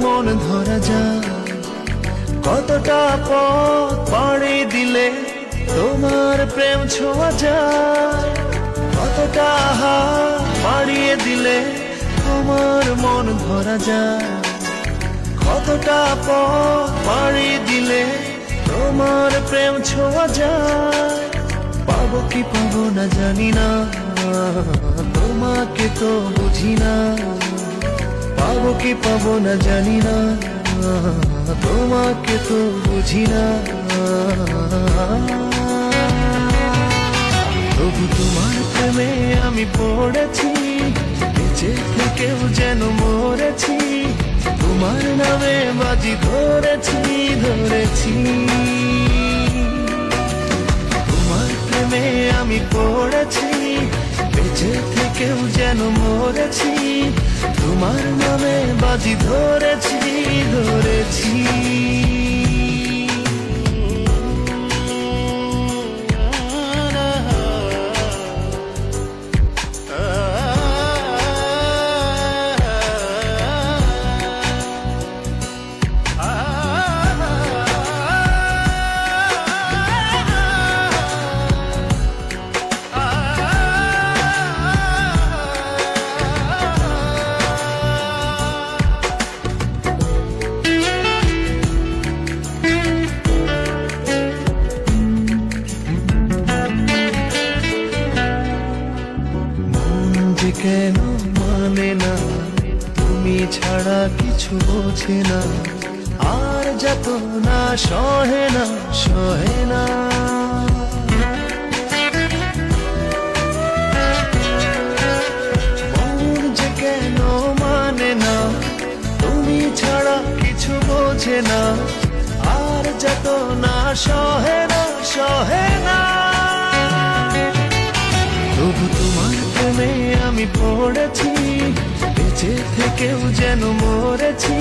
মন ধরা যায়, কতটা পথ পাড়ি দিলে তোমার প্রেম ছোঁয়া যায়, কতটা হাত বাড়িয়ে দিলে তোমার মন ধরা যায়, কতটা পথ পাড়ি দিলে তোমার প্রেম ছোঁয়া যায়। পাবো কি পাবো না জানি না, তোমাকে তো বুঝি না। পাবো কি পাবো না জানি না, তোমাকে তো বুঝি না। তবু তোমার প্রেমে আমি পড়েছি, বেঁচে থেকেও যেন মরেছি। তোমার নামে বাজি ধরেছি ধরেছি। তোমার প্রেমে আমি পড়েছি, বেঁচে থেকেও যেন মরেছি। তোমার নামে বাজি ধরেছি ধরেছি। কেন মানে না, তুমি ছাড়া কিছু বোঝে না, আর যত না সহে না সহে না। মন যে কেন মানে না, তুমি ছাড়া কিছু বোঝে না, আর যত না সহে না সহে না। তবু তোমার প্রেমে আমি পড়েছি, বেঁচে থেকেও যেন মরেছি।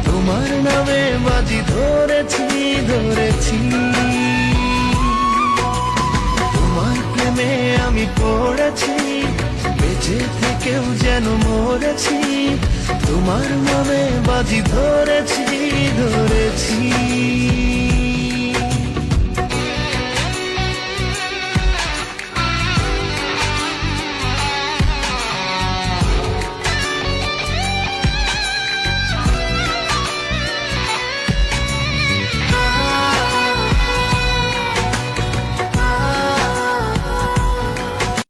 তোমার নামে বাজি ধরেছি ধরেছি। তোমার প্রেমে আমি পড়েছি, বেঁচে থেকেও যেন মরেছি। তোমার নামে বাজি ধরেছি ধরেছি।